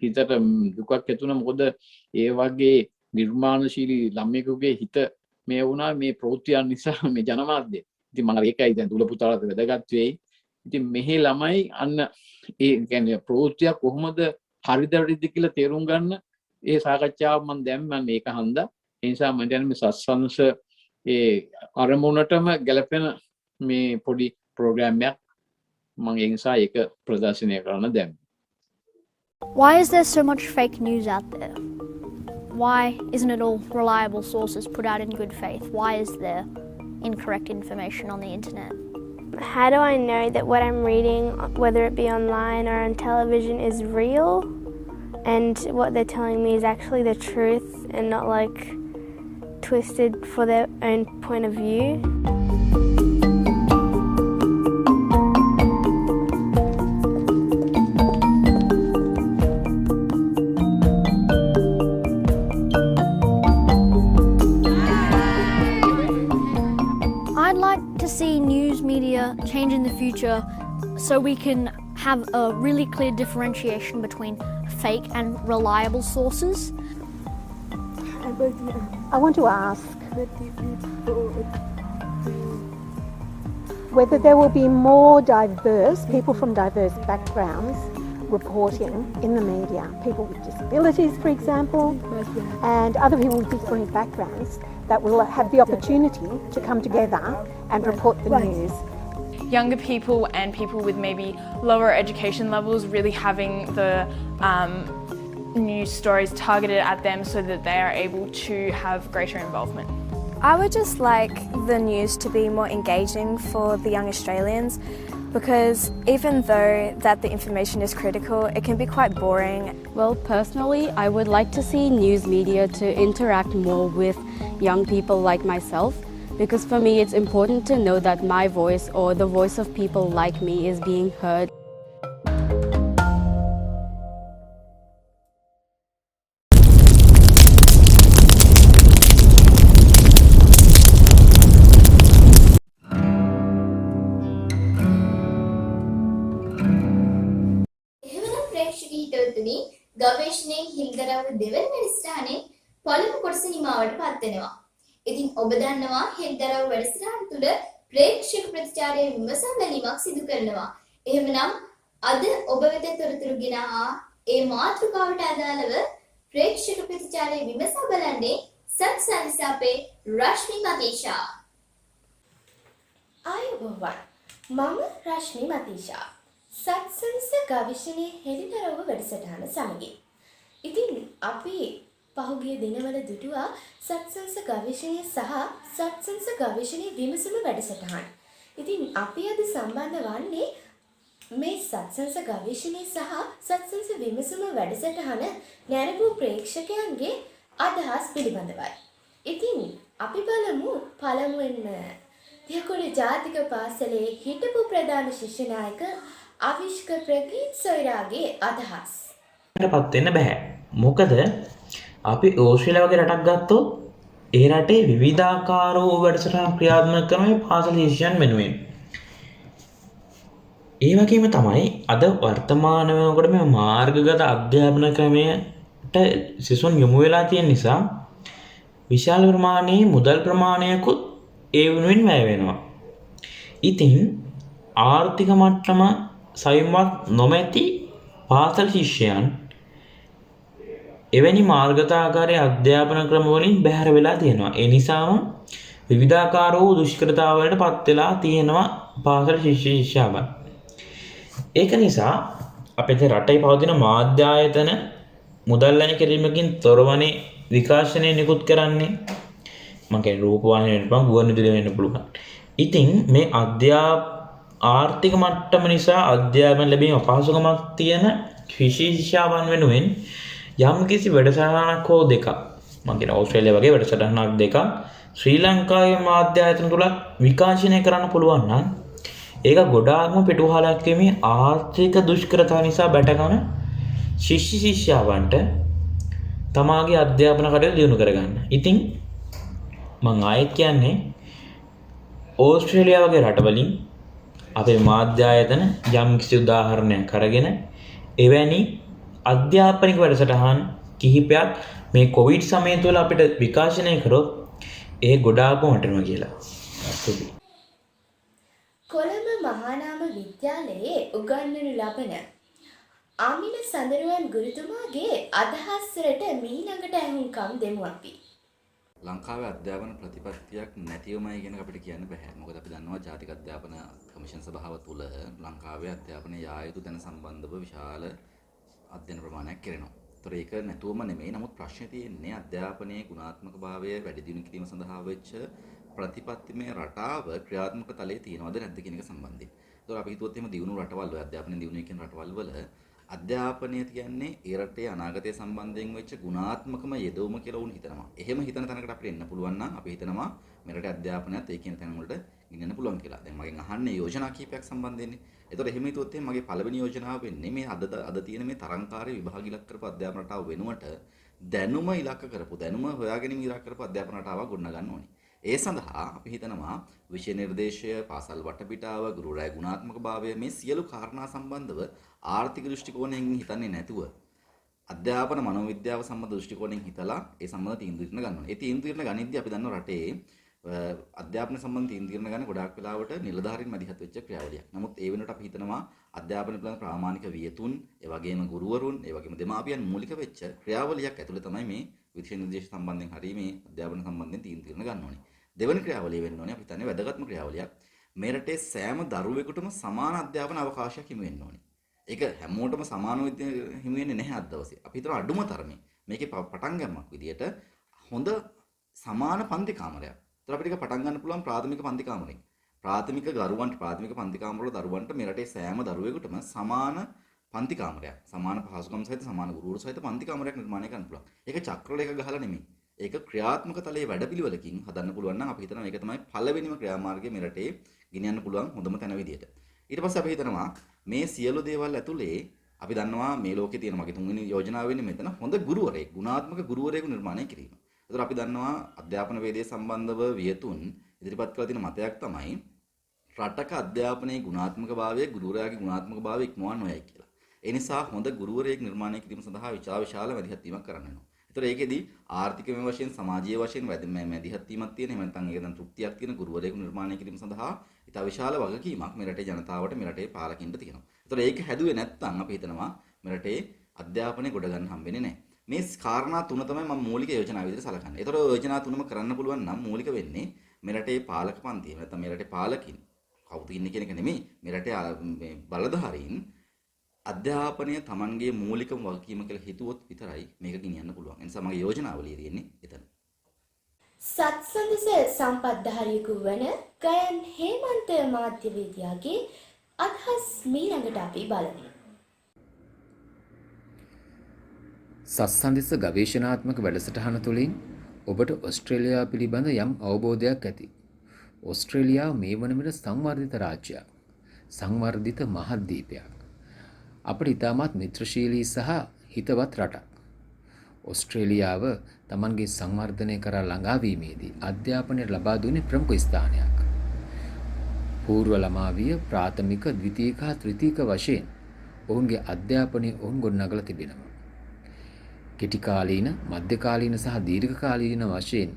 හිතට දුකක් ඇති වුණා. මොකද ඒ වගේ නිර්මාණශීලී ළමයෙකුගේ හිත මේ වුණා මේ ප්‍රවෘත්තියන් නිසා මේ ජනමාධ්‍ය. ඉතින් මම ඒකයි දැන් දුල පුතාලට වැදගත් වෙයි. ඉතින් මෙහි ළමයි අන්න ඒ කියන්නේ ප්‍රවෘත්තිය කොහොමද හරිද වැරදිද කියලා තේරුම් ගන්න ඒ සාකච්ඡාව මම දැන් මම මේක හන්දා. ඒ නිසා මම දැන් මේ සත්සංශ ඒ අරමුණටම ගැලපෙන මේ පොඩි ප්‍රෝග්‍රෑම් එකක් මම ඒ නිසා ඒක ප්‍රදර්ශනය කරන්න දැන්. Why is there so much fake news out there? Why isn't it all reliable sources put out in good faith? Why is there incorrect information on the internet? How do I know that what I'm reading, whether it be online or on television, is real and what they're telling me is actually the truth and not like twisted for their own point of view? See news media change in the future so we can have a really clear differentiation between fake and reliable sources. I want to ask whether there will be more diverse people from diverse backgrounds reporting in the media, people with disabilities, for example, and other people with different backgrounds that will have the opportunity to come together and report the news. Younger people and people with maybe lower education levels really having the news stories targeted at them so that they are able to have greater involvement. I would just like the news to be more engaging for the young Australians, because even though that the information is critical, it can be quite boring. Well, personally, I would like to see news media to interact more with young people like myself, because for me it's important to know that my voice or the voice of people like me is being heard. ගවේෂණයෙන් හිල්දරව් දෙවන වැඩසටහනේ පළමු කොටස නිමාවට පත් වෙනවා. ඉතින් ඔබ දන්නවා හිල්දරව් වැඩසටහන තුළ ප්‍රේක්ෂක ප්‍රතිචාරය විමසා බැලීමක් සිදු කරනවා. එහෙමනම් අද ඔබ වෙත තොරතුරු ගෙනා ඒ මාතෘකාවට අදාළව ප්‍රේක්ෂක ප්‍රතිචාරය විමසා බලන්නේ සත්සංසාපේ රශ්මි මතීෂා. ආයුබෝවන්. මම රශ්මි මතීෂා. සත්සංස ගවේෂණයේ හෙළිදරව් වැඩසටහන සමගින්. ඉතින් අපි පහුගිය දිනවල දුටුවා සත්සංස ගවේෂණය සහ සත්සංස ගවේෂණයේ විමසුම වැඩසටහන. ඉතින් අපි අද සම්බන්ධ වන්නේ මේ සත්සංස ගවේෂණය සහ සත්සංස විමසුම වැඩසටහන නැරඹූ ප්‍රේක්ෂකයන්ගේ අදහස් පිළිබඳවයි. ඉතින් අපි බලමු පළමුවෙන්ම තියකොඩ ජාතික පාසලේ හිටපු ප්‍රධාන ශිෂ්‍ය නායක අවිෂ්ක ප්‍රගීත් සොයිරාගේ අදහස්. පත් වෙන්න බෑ. මොකද අපි ඕස්ට්‍රේලියාව වගේ රටක් ගත්තොත් ඒ රටේ විවිධාකාර වූ වැඩසටහන් ක්‍රියාත්මක කරන මේ පාසල් ශිෂ්‍යයන් වෙනුවෙන්. ඒ වගේම තමයි අද වර්තමාන වෙනකොට මේ මාර්ගගත අධ්‍යාපන ක්‍රමයට සිසුන් යොමු වෙලා තියෙන නිසා විශාල ප්‍රමාණයේ මුදල් ප්‍රමාණයකුත් ඒ වෙනුවෙන් වැය වෙනවා. ඉතින් ආර්ථික මට්ටම සවිමත් නොමැති පාසල් ශිෂ්‍යයන් එවැනි මාර්ගතාකාරයේ අධ්‍යාපන ක්‍රම වලින් බැහැර වෙලා තියෙනවා. ඒ නිසාම විවිධාකාර වූ දුෂ්කරතාවලට පත් වෙලා තියෙනවා පාසල් ශිෂ්‍යයන්. ඒක නිසා අපේ රටේ පවතින මාධ්‍ය ආයතන මුදල් වැනි කිරීමකින් තොරවනේ විකාශනය නිකුත් කරන්නේ. මම කියන්නේ රූපවාහිනිය වෙන්න පුළුවන්, ගුවන්විදුලි වෙන්න පුළුවන්. ඉතින් මේ ආර්ථික මට්ටම නිසා අධ්‍යාපන ලැබීම අපහසුකමක් තියෙන ශිෂ්‍යයන් වෙනුවෙන් යම්කිසි වැඩසටහනක් හෝ දෙකක් මම කියන ඕස්ට්‍රේලියාව වගේ වැඩසටහනක් දෙකක් ශ්‍රී ලංකාවේ මාධ්‍ය ආයතන තුල විකාශනය කරන්න පුළුවන් නම් ඒක ගොඩාක්ම පිටුවහලක් වෙමි ආර්ථික දුෂ්කරතා නිසා බැටකන ශිෂ්‍යයන්ට තමාගේ අධ්‍යාපන කටයුතු දියුණු කරගන්න. ඉතින් මම ආයෙත් කියන්නේ ඕස්ට්‍රේලියාව වගේ රටවලින් අපේ මාධ්‍ය ආයතන යම්කිසි උදාහරණයක් අරගෙන එවැනි අධ්‍යාපනික වැඩසටහන් කිහිපයක් මේ කොවිඩ් සමය තුළ අපිට විකාශනය කරොත් ඒ ගොඩාක්ම වටිනවා කියලා. කොළඹ මහානාම විද්‍යාලයේ උගන්වනු ලබන ආමින සඳරුවන් ගුරුතුමාගේ අදහස්වලට මීළඟට ඇහුම්කම් දෙමු අපි. ලංකාවේ අධ්‍යාපන ප්‍රතිපත්තියක් නැතිවමයි කියන අපිට කියන්න බෑ. මොකද අපි දන්නවා ජාතික අධ්‍යාපන කමිෂන් සභාව තුළ ලංකාවේ අධ්‍යාපනය යා යුතු තැන සම්බන්ධව විශාල අධ්‍යයන ප්‍රමාණයක් කරනවා. ඒතර ඒක නැතුවම නෙමෙයි. නමුත් ප්‍රශ්නේ තියෙන්නේ අධ්‍යාපනයේ ගුණාත්මකභාවය වැඩි දියුණු කිරීම සඳහා වෙච්ච ප්‍රතිපත්තිමය රටාව ක්‍රියාත්මක තලයේ තියෙනවද නැද්ද කියන එක සම්බන්ධයෙන්. ඒතර අපි හිතුවොත් එහෙම දියුණු රටවල් වල අධ්‍යාපනය දියුණුවේ කියන රටවල් වල අධ්‍යාපනය කියන්නේ ඒ රටේ අනාගතය සම්බන්ධයෙන් වෙච්ච ගුණාත්මකම යෙදවීම කියලා උන් හිතනවා. එහෙම හිතන තැනකට අපිට එන්න පුළුවන් නම් අපි හිතනවා මෙරට අධ්‍යාපනයත් ඒ කියන තැන් වලට ගෙනියන්න පුළුවන් කියලා. දැන් මගෙන් අහන්නේ යෝජනා කීපයක් සම්බන්ධයෙන්නේ. ඒතකොට එහෙම හිතුවොත් එහෙනම් මගේ පළවෙනි යෝජනාව වෙන්නේ මේ අද තියෙන මේ තරංකාරී විභාග ඉලක්ක කරපු අධ්‍යාපන රටාව වෙනුවට දැනුම ඉලක්ක කරපු දැනුම හොයාගැනීම ඉලක්ක කරපු අධ්‍යාපන රටාවක් ගොඩනගන්න ඕනේ. ඒ සඳහා අපි හිතනවා විෂය නිර්දේශය, පාසල් වටපිටාව, ගුරු රැය ගුණාත්මකභාවය මේ සියලු කාරණා සම්බන්ධව ආර්ථික දෘෂ්ටි කෝණයෙන් හිතන්නේ නැතුව අධ්‍යාපන මනෝවිද්‍යාව සම්බන්ධ දෘෂ්ටි කෝණයෙන් හිතලා ඒ සම්බන්ධ තීන්දුව ගන්න ඕනේ. ඒ තීන්දුව ගනිද්දී අපි දන්නවා රටේ අධ්‍යාපන සම්බන්ධ තීන්දුව ගන්න ගොඩාක් වෙලාවට නිලධාරීන් මැදිහත් වෙච්ච ක්‍රියාවලියක්. නමුත් ඒ වෙනකොට අපි හිතනවා අධ්‍යාපන පිළිබඳ ප්‍රාමාණික වියතුන්, ඒ වගේම ගුරුවරුන්, ඒ වගේම දෙමාපියන් මූලික වෙච්ච ක්‍රියාවලියක් ඇතුළේ තමයි මේ විෂය නිර්දේශ සම්බන්ධයෙන් හරි මේ අධ්‍යාපන සම්බන්ධයෙන් තීන්දුව ගන්න ඕනේ. දෙවන ක්‍රියාවලිය වෙන්න ඕනේ අපි හිතන්නේ වැදගත්ම ක්‍රියාවලියක්. මේ රටේ සෑම දරුවෙකුටම සමාන අධ්‍යාපන අවකාශයක් හිමි වෙන්න ඕනේ. ඒක හැමෝටම සමානව හිමි වෙන්නේ නැහැ අද දවසේ. අපි හිතන අඩුම තරමේ මේකේ පටන් ගන්නක් විදියට හොඳ සමාන පන්ති කාමරයක්. ඒතර අපිට පටන් ගන්න පුළුවන් ප්‍රාථමික පන්ති කාමරයෙන්. ප්‍රාථමික පන්ති කාමරවල දරුවන්ට මේ රටේ සෑම දරුවෙකුටම සමාන පන්ති කාමරයක්, සමාන පහසුකම් සහිත සමාන ගුරුවරු සහිත පන්ති කාමරයක් නිර්මාණය කරන්න පුළුවන්. ඒක චක්‍රලයක ගහලා නෙමෙයි. ඒක ක්‍රියාත්මක තලයේ වැඩපිළිවෙලකින් හදන්න පුළුවන් නම් අපි හිතනවා ඒක තමයි පළවෙනිම ක්‍රියාමාර්ගය මේ රටේ ගෙනියන්න පුළුවන් හොඳම තැන විදියට. ඊට පස්සේ අපි හිතනවා මේ සියලු දේවල් ඇතුලේ අපි දන්නවා මේ ලෝකේ තියෙන මගේ තුන්වෙනි යෝජනාව වෙන්නේ මෙතන හොඳ ගුරුවරයෙක්, ගුණාත්මක ගුරුවරයෙකු නිර්මාණය කිරීම. ඒතර අපි දන්නවා අධ්‍යාපන වේදයේ සම්බන්ධව වියතුන් ඉදිරිපත් කරලා තියෙන මතයක් තමයි රටක අධ්‍යාපනයේ ගුණාත්මකභාවය, ගුරුවරයාගේ ගුණාත්මකභාවය ඉක්මවන්න ඕයයි කියලා. ඒ නිසා හොඳ ගුරුවරයෙක් නිර්මාණය කිරීම සඳහා විශාල මැදිහත් වීමක් කරන්න වෙනවා. ඒතර ඒකෙදි ආර්ථිකමය වශයෙන් සමාජීය වශයෙන් මැදිහත් වීමක් තියෙන, එහෙම නැත්නම් ඒක දැන් තෘප්තියක් තියෙන ගුරුවරයෙකු නිර්මාණය කිරීම සඳහා ඉතා විශාල වගකීමක් මේ රටේ ජනතාවට, මේ රටේ පාලකින්ට තියෙනවා. ඒතර ඒක හැදුවේ නැත්නම් අපි හිතනවා මේ රටේ අධ්‍යාපනය ගොඩ ගන්න හම්බෙන්නේ නැහැ. මේ කාරණා තුන තමයි මම මූලික යෝජනා විදිහට සලකන්නේ. ඒතර යෝජනා තුනම කරන්න පුළුවන් නම් මූලික වෙන්නේ මේ රටේ පාලක පන්තිය, නැත්නම් මේ රටේ පාලකින් කවුද ඉන්නේ කියන එක නෙමෙයි. මේ රටේ මේ බලධාරීන් අධ්‍යාපනය Tamanගේ මූලිකම වගකීම කියලා හිතුවොත් විතරයි මේක ගෙනියන්න පුළුවන්. ඒ නිසා මගේ යෝජනාවලිය තියෙන්නේ එතන. සත්සන්දස සම්පත්ධාරියෙකු වන ගයන් හේමන්ත මාධ්‍යවේදියාගේ අදහස් මීළඟට අපි බලමු. සත්සන්දස ගවේෂණාත්මක වැඩසටහන තුළින් ඔබට ඕස්ට්‍රේලියාව පිළිබඳ යම් අවබෝධයක් ඇති. ඕස්ට්‍රේලියාව මේ වන විට සංවර්ධිත රාජ්‍යයක්, සංවර්ධිත මහද්වීපයක්. අපට ඉතාමත් මිත්‍රශීලී සහ හිතවත් රටක්. ඕස්ට්‍රේලියාව තමන්ගේ සංවර්ධනය කරා ළඟාවීමේදී අධ්‍යාපනය ලබා දුන්නේ ප්‍රමුඛ ස්ථානයක්. පූර්ව ළමාවිය, ප්‍රාථමික, ද්විතීක හා තෘතීක වශයෙන් ඔවුන්ගේ අධ්‍යාපනය ඔවුන් ගොඩනගලා තිබෙනවා. කෙටිකාලීන, මධ්‍යකාලීන සහ දීර්ඝකාලීන වශයෙන්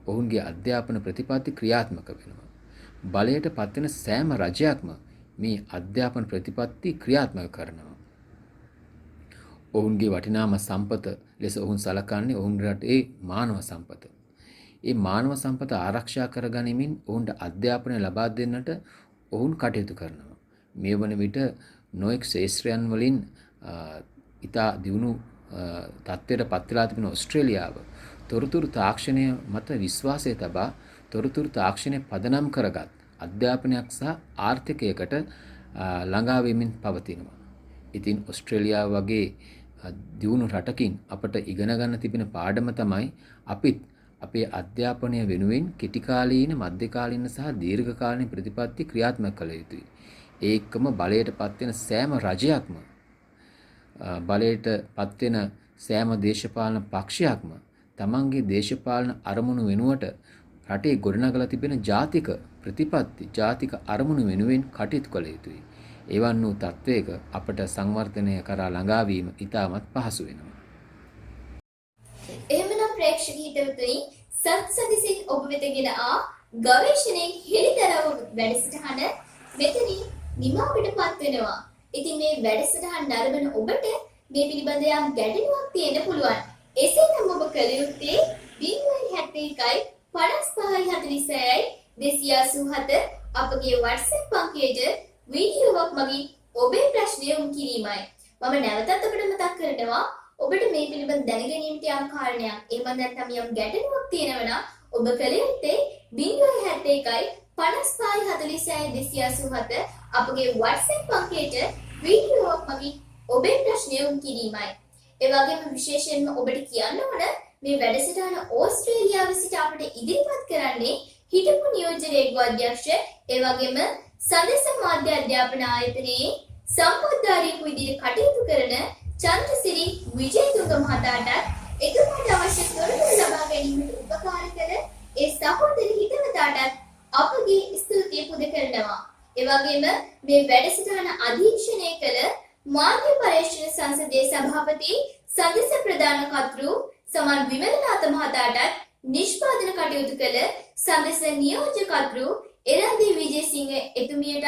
ඔවුන්ගේ අධ්‍යාපන ප්‍රතිපත්ති ක්‍රියාත්මක වෙනවා. බලයට පත්වෙන සෑම රජයක්ම මේ අධ්‍යාපන ප්‍රතිපත්ති ක්‍රියාත්මක කරනවා. ඔවුන්ගේ වටිනාම සම්පත ලෙස ඔවුන් සලකන්නේ ඔවුන් රටේ මානව සම්පත. ඒ මානව සම්පත ආරක්ෂා කරගනිමින් ඔවුන්ට අධ්‍යාපනය ලබා දෙන්නට ඔවුන් කටයුතු කරනවා. මේ වන විට නොඑක් ශාස්ත්‍රයන් වලින් ඉතා දියුණු තත්ත්වයට පත් වෙලා තිබෙන ඕස්ට්‍රේලියාව තොරතුරු තාක්ෂණය මත විශ්වාසය තබා තොරතුරු තාක්ෂණය පදනම් කරගත් අධ්‍යාපනයක් සහ ආර්ථිකයකට ළඟා වෙමින් පවතිනවා. ඉතින් ඔස්ට්‍රේලියාව වගේ දියුණු රටකින් අපට ඉගෙන ගන්න තිබෙන පාඩම තමයි අපිත් අපේ අධ්‍යාපනය වෙනුවෙන් කෙටිකාලීන, මධ්‍යකාලීන සහ දීර්ඝකාලීන ප්‍රතිපත්ති ක්‍රියාත්මක කළ යුතුයි. ඒකම බලයට පත්වෙන සෑම රජයක්ම, බලයට පත්වෙන සෑම දේශපාලන පක්ෂයක්ම තමන්ගේ දේශපාලන අරමුණු වෙනුවට රටේ ගොඩනගලා තිබෙන ජාතික ප්‍රතිපත්ති, ජාතික අරමුණු වෙනුවෙන් කටයුතු කළ යුතුයි. එවන් වූ තත්වයක අපට සංවර්ධනය කරා ළඟා වීම ඉතාමත් පහසු වෙනවා. එහෙමනම් ප්‍රේක්ෂක හිතවතුනි, සත්සදිසින් ඔබ වෙතගෙන ගවේෂණයෙන් හෙළිදරව් වැඩසටහන මෙතනින් නිමාවටපත් වෙනවා. ඉතින් මේ වැඩසටහන නරඹන ඔබට මේ පිළිබඳ යම් ගැටලුවක් තියෙන්න පුළුවන්. එසේනම් ඔබ කළ යුත්තේ 071 55 287 අපගේ WhatsApp අංකයට වීඩියෝවක් මගින් ඔබේ ප්‍රශ්නය යොමු කිරීමයි. මම නැවතත් ඔබට මතක් කරනවා, ඔබට මේ පිළිබඳ දැනගැනීමට යම් කාරණයක්, එහෙම නැත්නම් යම් ගැටලුවක් තියෙනවා නම් ඔබ කළ යුත්තේ 071 55 287 අපගේ WhatsApp අංකයට වීඩියෝවක් මගින් ඔබේ ප්‍රශ්නය යොමු කිරීමයි. ඒ වගේම විශේෂයෙන්ම ඔබට කියන්න ඕන මේ වැඩසටහන ඕස්ට්‍රේලියාවේ සිට අපට ඉදිරිපත් කරන්නේ හිටපු නියෝජ්‍ය රේගු අධ්‍යක්ෂ, ඒ වගේම සදෙස මාධ්‍ය අධ්‍යාපන ආයතනයේ සම්පූර්ණාධිකාරියෙකු විදිහට කටයුතු කරන චන්ද්‍රසිරි විජේතුංග මහතාට එතුමාට අවශ්‍ය තොරතුරු ලබා ගැනීමට උපකාර කළ ඒ සහෝදර හිතවතාටත් අපගේ ස්තුතිය පුද කරනවා. ඒ වගේම මේ වැඩසටහන අධීක්ෂණය කළ මාධ්‍ය පර්යේෂණ සංසදයේ සභාපති සදෙස ප්‍රධාන කර්තෘ සමන් විමලනාත මහතාටත් නිෂ්පාදන කටයුතු කළ සදෙස නියෝජ්‍ය කර්තෘ එරන්දී විජේසිංහ එතුමියටත්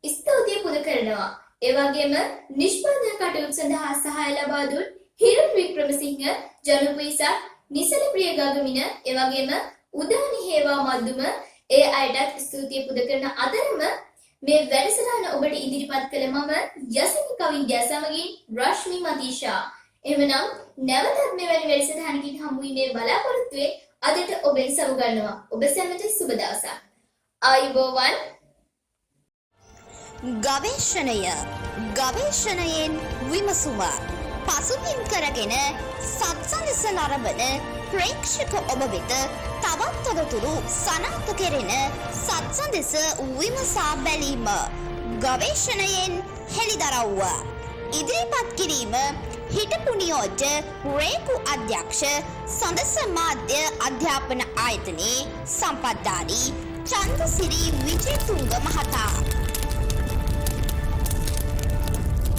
ස්තුතිය පුද කරනවා. ඒ වගේම නිෂ්පාදන කටයුතු සඳහා සහාය ලබා දුන් හිරුන් වික්‍රමසිංහ, ජනුපීසක්, නිසල ප්‍රියගගමින, ඒ වගේම උදානි හේවා මද්දුම ඒ අයටත් ස්තුතිය පුද කරන අතරම මේ වැඩසටහන ඔබට ඉදිරිපත් කළ මම යසිනිකා විද්‍යා සමගින් රශ්මි මතීෂා. එhmenan නැවතත් මෙවැනි වැඩසටහනකින් හමු වීමේ බලාපොරොත්තුවේ අදට ඔබෙන් සමුගන්නවා. ඔබ සැමට සුබ දවසක්. ආයුබෝවන්. ගවේෂණයෙන් විමසුම පසුබිම් කරගෙන සත්සන්දස නරඹන ප්‍රේක්ෂක ඔබ වෙත තවත් තොරතුරු සනාථ කෙරෙන සත්සන්දස විමසා බැලීම. ගවේෂණයෙන් හෙළිදරව්ව ඉදිරිපත් කිරීම හිටපු නියෝජ්‍ය රේගු අධ්‍යක්ෂ, සඳස මාධ්‍ය අධ්‍යාපන ආයතනයේ සම්පත්ධාරී චන්ද්‍රසිරි විජේතුංග මහතා.